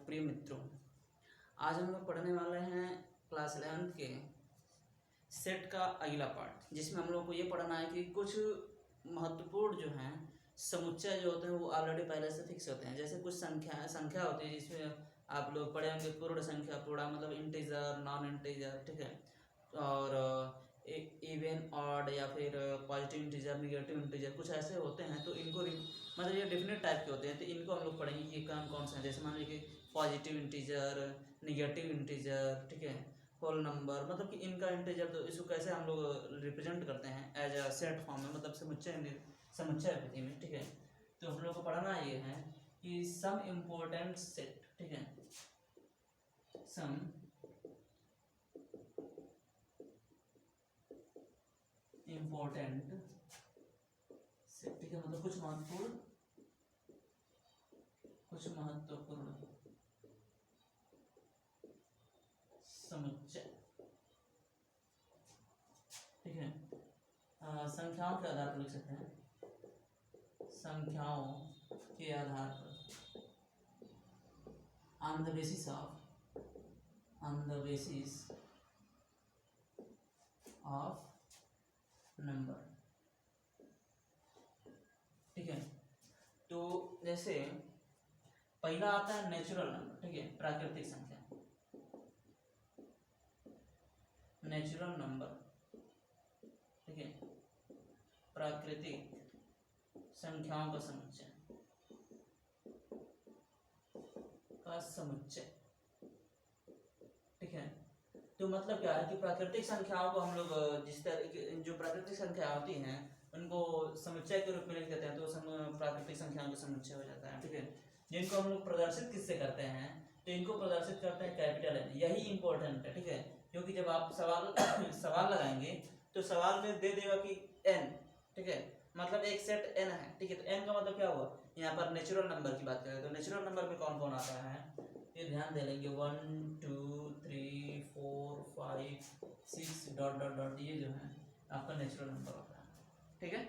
प्रिय मित्रों, आज हम लोग पढ़ने वाले हैं क्लास 11th के सेट का अगला पार्ट, जिसमें हम लोग को ये पढ़ना है कि कुछ महत्वपूर्ण जो हैं समुच्चय जो होते हैं वो ऑलरेडी पहले से फिक्स होते हैं। जैसे कुछ संख्या होती है जिसमें आप लोग पढ़े होंगे पूर्ण संख्या, पूर्ण मतलब इंटीजर, नॉन इंटीजर, ठीक है, और इवन ऑड या फिर पॉजिटिव इंटीजर, निगेटिव इंटीजर, कुछ ऐसे होते हैं। तो इनको मतलब ये डिफरेंट टाइप के होते हैं, तो इनको हम लोग पढ़ेंगे कि कौन कौन से हैं। जैसे मान लीजिए कि पॉजिटिव इंटीजर, निगेटिव इंटीजर, ठीक है, होल नंबर, मतलब कि इनका इंटीजर तो इसको कैसे हम लोग रिप्रेजेंट करते हैं एज अ सेट फॉर्म में, मतलब समुच्चय विधि में, ठीक है। तो हम लोग को पढ़ना ये है कि सम इम्पोर्टेंट सेट, ठीक है, सम इम्पोर्टेंट सेट, ठीक है, मतलब कुछ महत्वपूर्ण समुच्चय, ठीक है। संख्याओं के आधार पर लिख सकते हैं, संख्याओं के आधार पर, on the basis of number, ठीक है। तो जैसे पहला आता है नेचुरल नंबर, ठीक है, प्राकृतिक संख्या, नेचुरल नंबर, ठीक है, प्राकृतिक संख्याओं का समुच्चय, ठीक है। तो मतलब क्या है कि प्राकृतिक संख्याओं को हम लोग जिस तरह की जो प्राकृतिक संख्या होती हैं उनको समुच्चय के रूप में लिख देते हैं, तो प्राकृतिक संख्याओं का समुच्चय हो जाता है, ठीक है। जिनको हम लोग प्रदर्शित किससे करते हैं, तो इनको प्रदर्शित करते हैं कैपिटल एन। यही इंपॉर्टेंट है, ठीक है, क्योंकि जब आप सवाल लगाएंगे तो सवाल में दे देगा कि एन, ठीक है, मतलब एक सेट एन है, ठीक है। तो एन का मतलब क्या हुआ, यहाँ पर नेचुरल नंबर की बात करें तो नेचुरल नंबर में कौन कौन आता है, ये ध्यान दे लेंगे, 1 2 3 4 5 6 डॉट डॉट डॉट, ये जो है आपका नेचुरल नंबर होता है, ठीक है।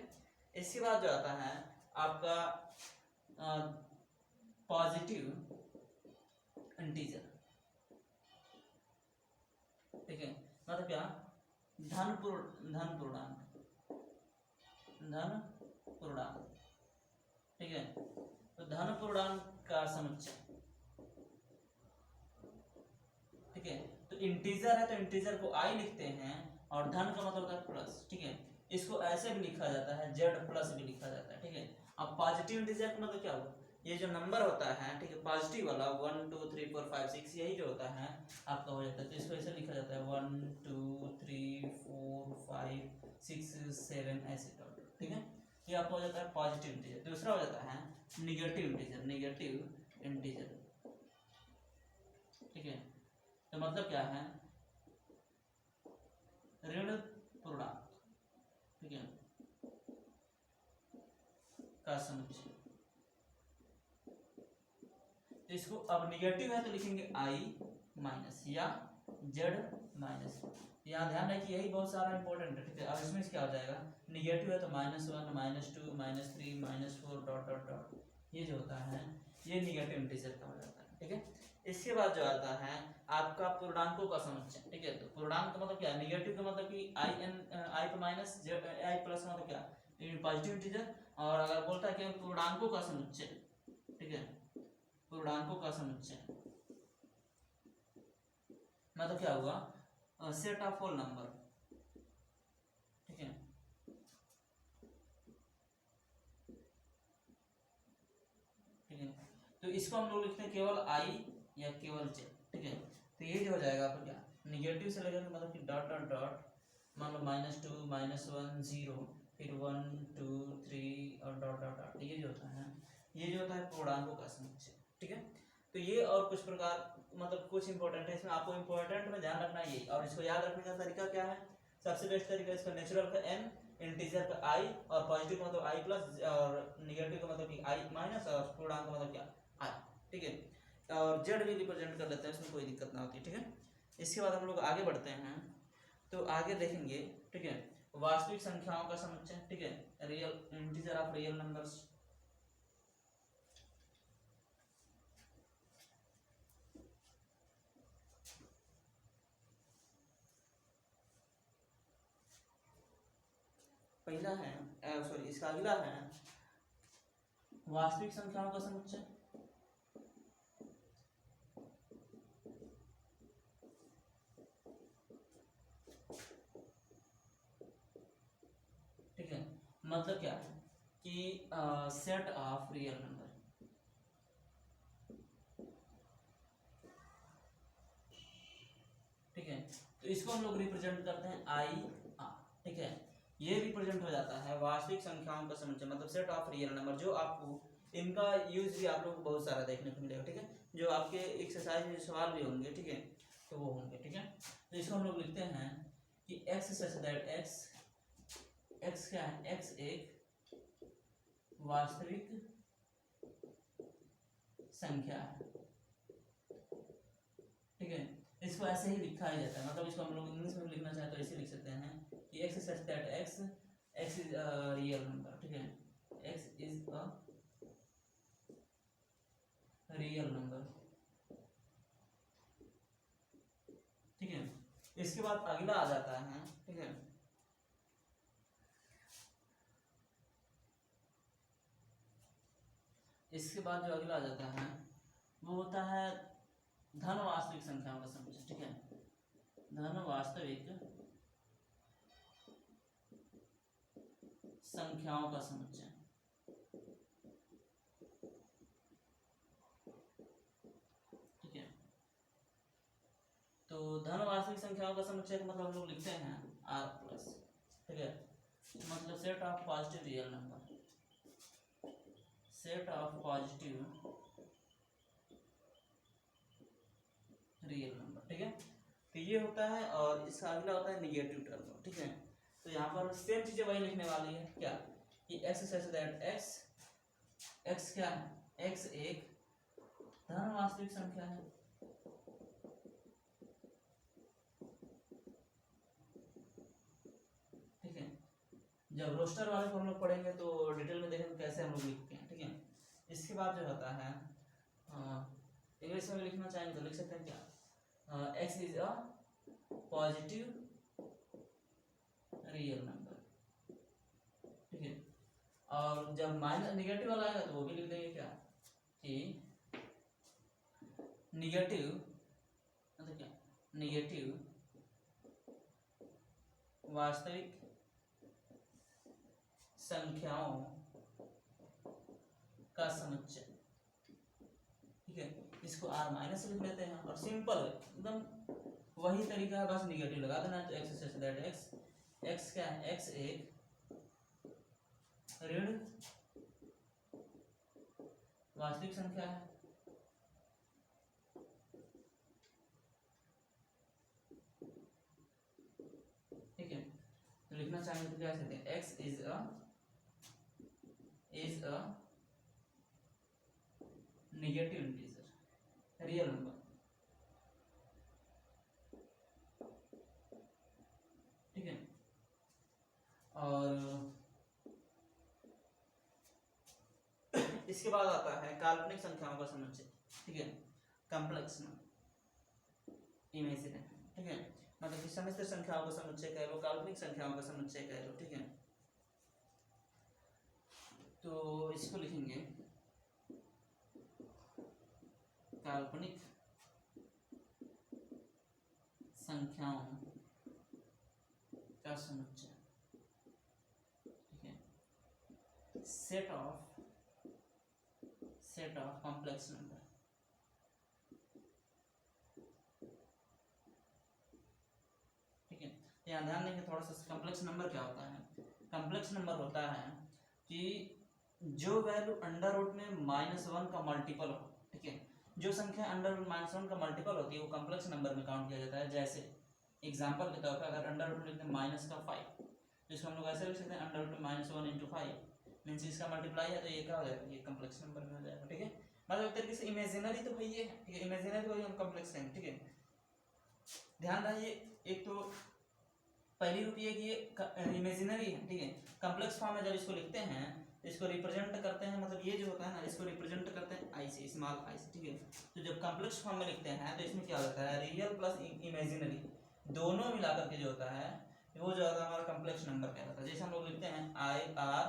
इसके बाद जो आता है आपका पॉजिटिव इंटीजर, ठीक है, मतलब क्या, धन पूर्णांक, ठीक है। तो धन पूर्णांक का समुच्चय, ठीक है। तो इंटीजर है तो इंटीजर को आई लिखते हैं और धन का मतलब होता है प्लस, ठीक है। इसको ऐसे भी लिखा जाता है, जेड प्लस भी लिखा जाता है, ठीक है। अब पॉजिटिव इंटीजर का मतलब क्या हुआ, ये जो नंबर होता है, ठीक है, पॉजिटिव वाला 1 2 3 4 5 6, यही जो होता है आपका हो जाता है। तो इसको ऐसे लिखा जाता है 1 2 3 4 5 6 7 ऐसे डॉट, ठीक है। ये आपका हो जाता है पॉजिटिव इंटीजर। दूसरा हो जाता है निगेटिव इंटीजर, ठीक है। तो मतलब क्या है, ऋण पूर्णांक, ठीक है, का समुच्चय। तो इसको अब निगेटिव है तो लिखेंगे आई माइनस या जेड माइनस। यहाँ ध्यान रखिए यही बहुत सारा इंपॉर्टेंट है, ठीक है। अब इसमें क्या हो जाएगा, निगेटिव है तो -1 -2 -3 -4 डॉट डॉट डॉट, ये जो होता है ये निगेटिव इंटीजर का हो जाता है, ठीक है। इसके बाद जो आता है आपका पूर्णांकों का समुच्चय, ठीक है। तो पूर्णांक का मतलब क्या है, निगेटिव का मतलब कि आई पे माइनस, आई प्लस मतलब क्या, पॉजिटिव इंटीजर। और अगर बोलता है कि पूर्णांकों का समुच्चय, ठीक है, पूर्णांकों का समुच्चय मतलब क्या हुआ, सेट ऑफ होल नंबर, ठीक है। ठीक है, तो इसको हम लोग लिखते हैं केवल आई या केवल जेड, ठीक है। तो ये जो हो जाएगा आपको क्या, निगेटिव से लगेगा मतलब कि डॉट डॉट डॉट, मान लो -2 -1 0, फिर 1 2 3 और डॉट डॉट डॉट, ये जो होता है ये जो होता है पूर्णांकों का समुच्चय, ठीक है। तो ये और कुछ प्रकार मतलब कुछ इंपॉर्टेंट है इसमें, आपको इंपॉर्टेंट में ध्यान रखना है ये। और इसको याद रखने का तरीका क्या है, सबसे बेस्ट तरीका इसका नेचुरल का एन, इंटीजर का आई, और पॉजिटिव का मतलब आई प्लस, और निगेटिव का मतलब कि आई माइनस, और पूर्णांक का मतलब क्या, आई, ठीक है। और जेड भी रिप्रेजेंट कर लेते हैं, इसमें कोई दिक्कत ना होती, ठीक है। इसके बाद हम लोग आगे बढ़ते हैं, तो आगे देखेंगे, ठीक है, वास्तविक संख्याओं का समुच्चय, ठीक है, real integer of real numbers, अगला है सॉरी इसका अगला है वास्तविक संख्याओं का समुच्चय। ठीक है, मतलब क्या है कि सेट ऑफ रियल नंबर। ठीक है, तो इसको हम लोग रिप्रेजेंट करते हैं आई आर। ठीक है, ये रिप्रेजेंट हो जाता है वास्तविक संख्याओं का समुच्चय, मतलब सेट ऑफ रियल नंबर। जो आपको इनका यूज भी आप लोग को बहुत सारा देखने को मिलेगा। ठीक है, जो आपके एक्सरसाइज में सवाल भी होंगे, ठीक है, तो वो होंगे। ठीक है, तो इसको हम लोग लिखते हैं कि एक्स सच दैट एक्स क्या है, एक्स एक वास्तविक संख्या है। ठीक है, इसको ऐसे ही लिखा ही जाता है, मतलब इसको हम लोग इंग्लिश में लिखना चाहे तो ऐसे लिख सकते हैं कि x such that x is a real number. ठीक है, x is a real number. ठीक है, इसके बाद अगला आ जाता है। ठीक है, इसके बाद जो अगला आ जाता है वो होता है धन वास्तविक संख्याओं का समुच्चय। ठीक है, धन वास्तविक संख्याओं का समुच्चय। ठीक है, तो धन वास्तविक संख्याओं का समुच्चय का मतलब हम लोग लिखते हैं आर प्लस। ठीक है, मतलब set of positive real number, set of positive real number. ठीक है, तो ये होता है, और इसका अगला होता है निगेटिव टर्म। ठीक है, तो यहाँ पर सेम चीजें वही लिखने वाली है, क्या कि एक्स सच दैट एक्स क्या है, एक्स एक धन वास्तविक संख्या है। ठीक है, जब रोस्टर वाले को हम लोग पढ़ेंगे तो डिटेल में देखेंगे कैसे हम लोग लिखते हैं। ठीक है, इसके बाद जो होता है इंग्लिश में लिखना चाहेंगे तो लिख सकते हैं क्या, x is a positive real number. ठीक है, और जब माइनस निगेटिव वाला आएगा तो वो भी लिख देंगे क्या कि निगेटिव, मतलब क्या, निगेटिव वास्तविक संख्याओं का समुच्चय। ठीक है, इसको आर माइनस लिख लेते हैं, और सिंपल एकदम वही तरीका है, बस निगेटिव लगा देना है। तो एक्स सच दैट एक्स क्या है, एक्स एक ऋण वास्तविक संख्या है। ठीक है, तो लिखना चाहेंगे तो क्या कहते हैं, x is a negative integer real number. ठीक है, और इसके बाद आता है काल्पनिक संख्याओं का समुच्चय। ठीक है, कॉम्प्लेक्स नंबर, इमेजिनरी। ठीक है, मतलब कि समस्त संख्याओं का समुच्चय कह लो, काल्पनिक संख्याओं का समुच्चय कह लो। ठीक है, तो इसको लिखेंगे काल्पनिक संख्याओं का समुच्चय। ठीक है, सेट ऑफ कॉम्प्लेक्स नंबर। ठीक है, यहाँ ध्यान देंगे थोड़ा सा, कॉम्प्लेक्स नंबर क्या होता है। कॉम्प्लेक्स नंबर होता है कि जो वैल्यू अंडर रूट में -1 का मल्टीपल हो। ठीक है, जो संख्या अंडर रूट -1 का मल्टीपल होती है वो कॉम्प्लेक्स नंबर में काउंट किया जाता है। जैसे एग्जांपल के तौर पर अगर अंडर रूट लिखते हैं -5, तो इसको हम लोग ऐसे लिख सकते हैं अंडर रूट -1 × 5 मीन्स इसका मल्टीप्लाई है, तो ये क्या हो जाएगा, ये कॉम्प्लेक्स नंबर में हो जाएगा। ठीक है, मतलब एक तरीके से इमेजिनरी तो भाई ये है। ठीक है, इमेजिनरी तो हम कॉम्प्लेक्स कहेंगे। ठीक है, ध्यान रखिए, एक तो पहली रूप ये कि ये इमेजिनरी है। ठीक है, कॉम्प्लेक्स फॉर्म में जब इसको लिखते हैं तो इसको रिप्रेजेंट करते हैं, मतलब ये जो होता है ना, इसको रिप्रेजेंट करते हैं आई से, स्मॉल आई से। ठीक है, तो जब कॉम्प्लेक्स फॉर्म में लिखते हैं तो इसमें क्या होता है, रियल प्लस इमेजिनरी दोनों मिलाकर के जो होता है वो जो आता है हमारा कम्प्लेक्स नंबर कहलाता है। जैसे हम लोग लिखते हैं आई आर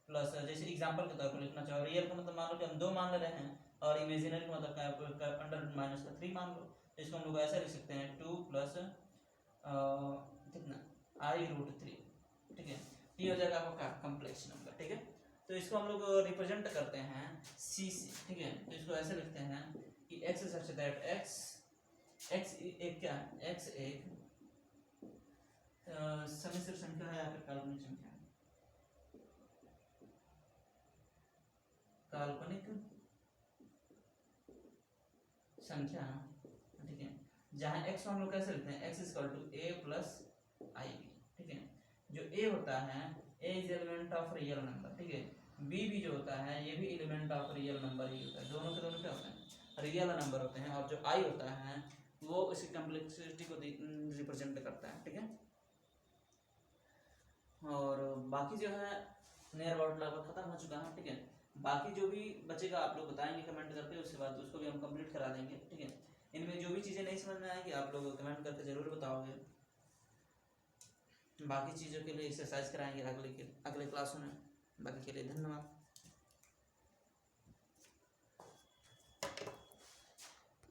प्लस, जैसे एग्जाम्पल के तौर पर लिखना चाहो, रियल का मतलब मान लो कि हम 2 मान ले रहे हैं, और इमेजिनरी का मतलब अंडर माइनस का 3 मान लो, तो इसको हम लोग ऐसा लिख सकते हैं 2 प्लस कितना i√3, ठीक है। ये हो जाएगा आपका कम्प्लेक्स नंबर, ठीक है। तो इसको हम लोग रिप्रेजेंट करते हैं सी से, ठीक है। तो इसको ऐसे लिखते हैं कि x सच दैट x एक क्या है, x एक समिश्र संख्या है या फिर काल्पनिक संख्या है, काल्पनिक संख्या, ठीक है। जहाँ x को हम लोग कैसे लिखते हैं, x equal to a plus i b, ठीक है। जो a होता है, a is element of real number, ठीक है। b भी जो होता है ये भी एलिमेंट ऑफ रियल नंबर ही होता है, दोनों के दोनों क्या होते हैं, रियल नंबर होते हैं। और जो i होता है वो इसकी कम्प्लेक्सिटी को रिप्रेजेंट करता है, ठीक है। और बाकी जो है नियर अबाउट लगभग खत्म हो चुका है, ठीक है। बाकी जो भी बचेगा आप लोग बताएंगे कमेंट करके, उसके बाद उसको भी हम कंप्लीट करा देंगे, ठीक है। इनमें जो भी चीज़ें नहीं समझ में आएगी आप लोग कमेंट करके ज़रूर बताओगे। बाकी चीज़ों के लिए एक्सरसाइज कराएंगे अगले क्लासों में। बाकी के लिए धन्यवाद।